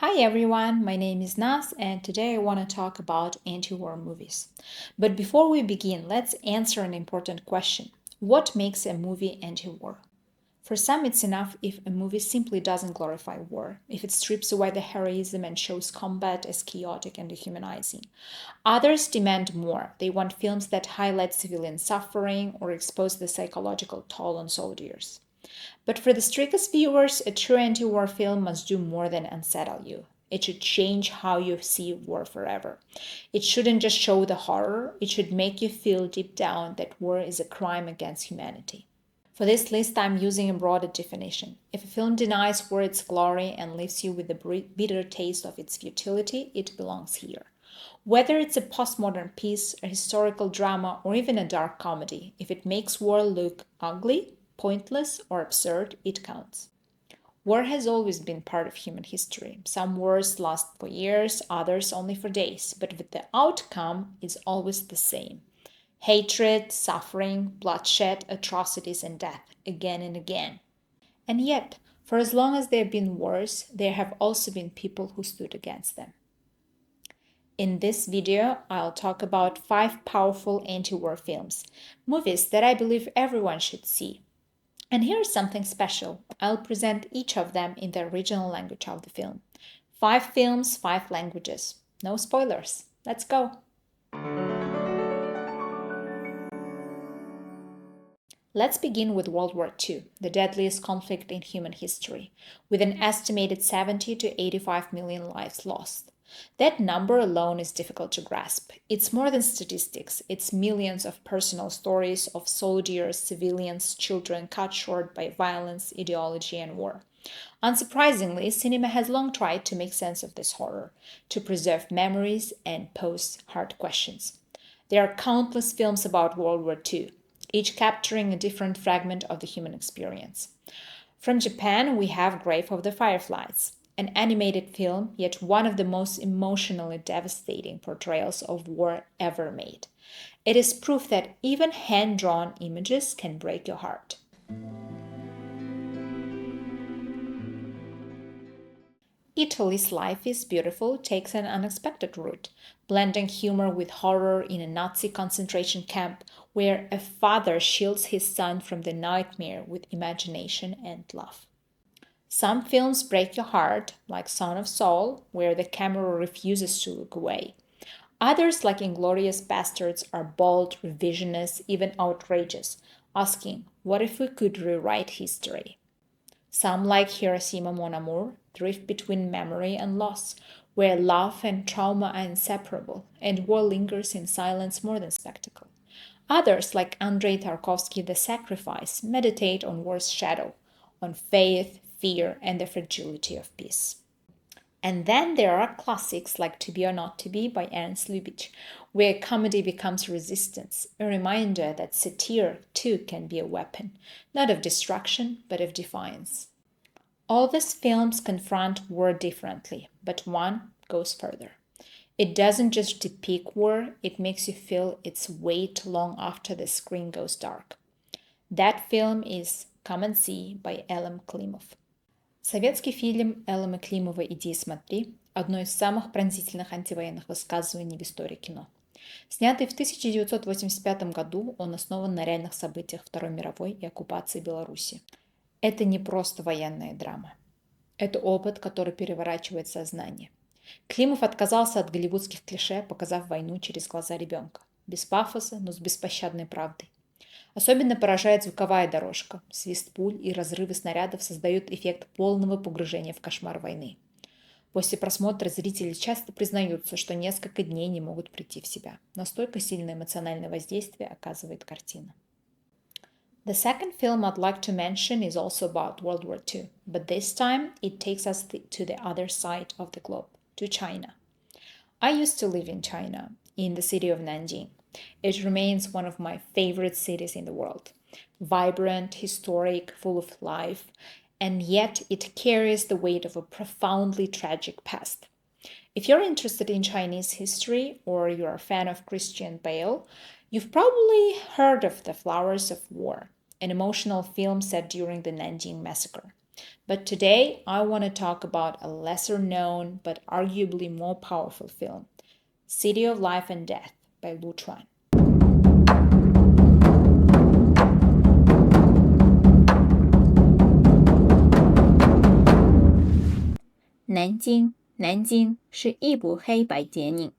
Hi everyone, my name is Nas and today I want to talk about anti-war movies. But before we begin, let's answer an important question. What makes a movie anti-war? For some, it's enough if a movie simply doesn't glorify war, if it strips away the heroism and shows combat as chaotic and dehumanizing. Others demand more. They want films that highlight civilian suffering or expose the psychological toll on soldiers. But for the strictest viewers, a true anti-war film must do more than unsettle you. It should change how you see war forever. It shouldn't just show the horror, it should make you feel deep down that war is a crime against humanity. For this list, I'm using a broader definition. If a film denies war its glory and leaves you with the bitter taste of its futility, it belongs here. Whether it's a postmodern piece, a historical drama, or even a dark comedy, if it makes war look ugly, pointless, or absurd, it counts. War has always been part of human history. Some wars last for years, others only for days, but the outcome is always the same. Hatred, suffering, bloodshed, atrocities, and death, again and again. And yet, for as long as there have been wars, there have also been people who stood against them. In this video, I'll talk about 5 powerful anti-war films, movies that I believe everyone should see. And here's something special. I'll present each of them in the original language of the film. 5 films, 5 languages. No spoilers. Let's go. Let's begin with World War II, the deadliest conflict in human history, with an estimated 70 to 85 million lives lost. That number alone is difficult to grasp. It's more than statistics. It's millions of personal stories of soldiers, civilians, children cut short by violence, ideology, and war. Unsurprisingly, cinema has long tried to make sense of this horror, to preserve memories and pose hard questions. There are countless films about World War II, each capturing a different fragment of the human experience. From Japan, we have Grave of the Fireflies, an animated film, yet one of the most emotionally devastating portrayals of war ever made. It is proof that even hand-drawn images can break your heart. Italy's Life is Beautiful takes an unexpected route, blending humor with horror in a Nazi concentration camp where a father shields his son from the nightmare with imagination and love. Some films break your heart, like Son of Saul, where the camera refuses to look away. Others, like Inglourious Basterds, are bold, revisionist, even outrageous, asking, what if we could rewrite history? Some, like Hiroshima Mon Amour, drift between memory and loss, where love and trauma are inseparable, and war lingers in silence more than spectacle. Others, like Andrei Tarkovsky, The Sacrifice, meditate on war's shadow, on faith, fear, and the fragility of peace. And then there are classics like To Be or Not to Be by Ernst Lubitsch, where comedy becomes resistance, a reminder that satire too can be a weapon, not of destruction, but of defiance. All these films confront war differently, but one goes further. It doesn't just depict war, it makes you feel its weight long after the screen goes dark. That film is Come and See by Элем Климов. Советский фильм Элема Климова «Иди и смотри» – одно из самых пронзительных антивоенных высказываний в истории кино. Снятый в 1985 году, он основан на реальных событиях Второй мировой и оккупации Беларуси. Это не просто военная драма. Это опыт, который переворачивает сознание. Климов отказался от голливудских клише, показав войну через глаза ребенка. Без пафоса, но с беспощадной правдой. Особенно поражает звуковая дорожка. Свист пуль и разрывы снарядов создают эффект полного погружения в кошмар войны. После просмотра зрители часто признаются, что несколько дней не могут прийти в себя. Настолько сильное эмоциональное воздействие оказывает картина. The second film I'd like to mention is also about World War II, but this time it takes us to the other side of the globe, to China. I used to live in China, in the city of Nanjing. It remains one of my favorite cities in the world. Vibrant, historic, full of life, and yet it carries the weight of a profoundly tragic past. If you're interested in Chinese history or you're a fan of Christian Bale, you've probably heard of The Flowers of War, an emotional film set during the Nanjing massacre. But today, I want to talk about a lesser known but arguably more powerful film, City of Life and Death by Lu Chuan.南京是一部黑白电影，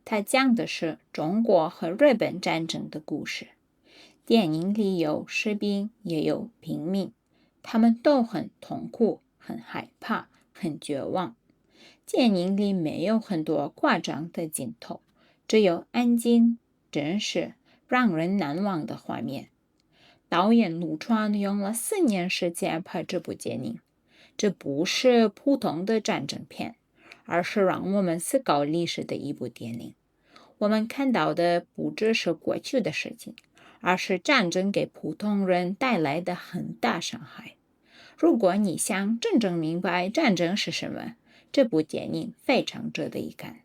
它讲的是中国和日本战争的故事。电影里有士兵，也有平民，他们都很痛苦，很害怕，很绝望。电影里没有很多夸张的镜头，只有安静、真实、让人难忘的画面。导演陆川用了4年时间拍这部电影，这不是普通的战争片，而是让我们思考历史的一部电影。我们看到的不只是过去的事情，而是战争给普通人带来的很大伤害。如果你想真正明白战争是什么，这部电影非常值得一看。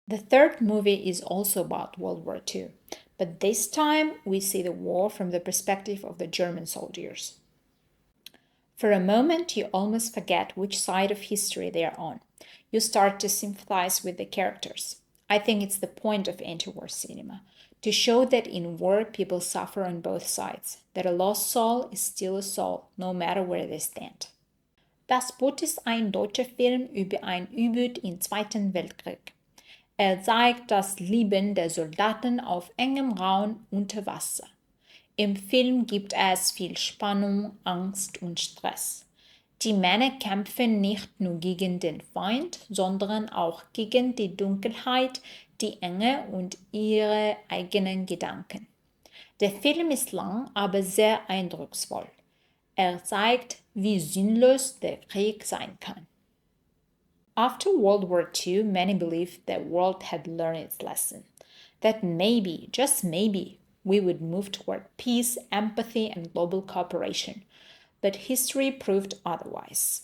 The third movie is also about World War II, but this time we see the war from the perspective of the German soldiers. For a moment, you almost forget which side of history they are on. You start to sympathize with the characters. I think it's the point of anti-war cinema, to show that in war people suffer on both sides, that a lost soul is still a soul, no matter where they stand. Das Boot ist ein deutscher Film über ein U-Boot im Zweiten Weltkrieg. Zeigt das Leben der Soldaten auf engem Raum unter Wasser. Im Film gibt es viel Spannung, Angst und Stress. Die Männer kämpfen nicht nur gegen den Feind, sondern auch gegen die Dunkelheit, die Enge und ihre eigenen Gedanken. Der Film ist lang, aber sehr eindrucksvoll. Zeigt, wie sinnlos der Krieg sein kann. After World War II, many believed the world had learned its lesson, that maybe, just maybe, we would move toward peace, empathy, and global cooperation. But history proved otherwise.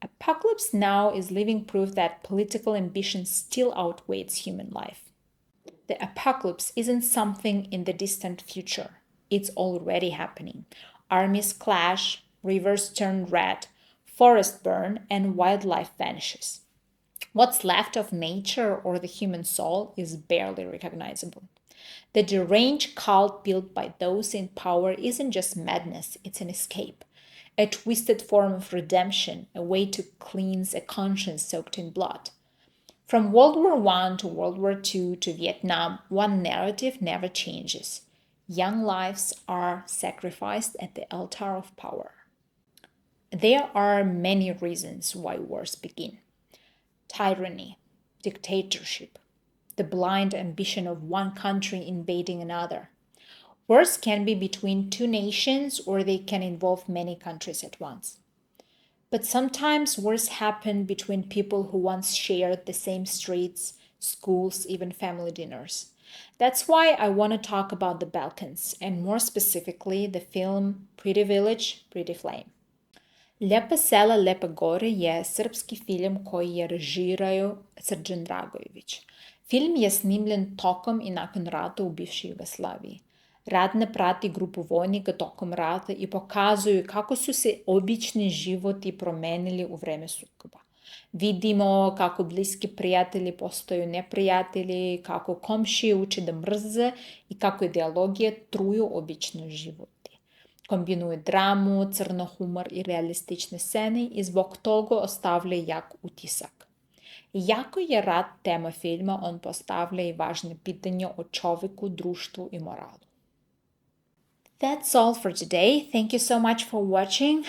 Apocalypse Now is living proof that political ambition still outweighs human life. The apocalypse isn't something in the distant future. It's already happening. Armies clash, rivers turn red, forests burn, and wildlife vanishes. What's left of nature or the human soul is barely recognizable. The deranged cult built by those in power isn't just madness, it's an escape, a twisted form of redemption, a way to cleanse a conscience soaked in blood. From World War I to World War II to Vietnam, one narrative never changes. Young lives are sacrificed at the altar of power. There are many reasons why wars begin. Tyranny, dictatorship, the blind ambition of one country invading another. Wars can be between two nations or they can involve many countries at once. But sometimes wars happen between people who once shared the same streets, schools, even family dinners. That's why I want to talk about the Balkans, and more specifically the film Pretty Village, Pretty Flame. Lijepa sela, Lijepa gore je srpski film koji je režirao Srđan Dragojević. Film je snimljen tokom i nakon rata u bivšoj Jugoslaviji. Rad ne prati grupu vojnika tokom rata i pokazuju kako su se obični životi promenili u vreme sukoba. Vidimo kako bliski prijatelji postaju neprijatelji, kako komšije uče da mrze i kako ideologije truju obične živote. Kombinuju dramu, crno humor i realistične scene i zbog toga ostavlja jak utisak. Iako je rat tema filma, on postavlja i važne pitanja o čoveku, društvu i moralu. That's all for today. Thank you so much for watching,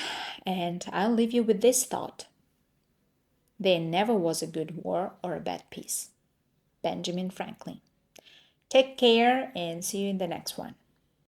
and I'll leave you with this thought. There never was a good war or a bad peace. Benjamin Franklin. Take care and see you in the next one.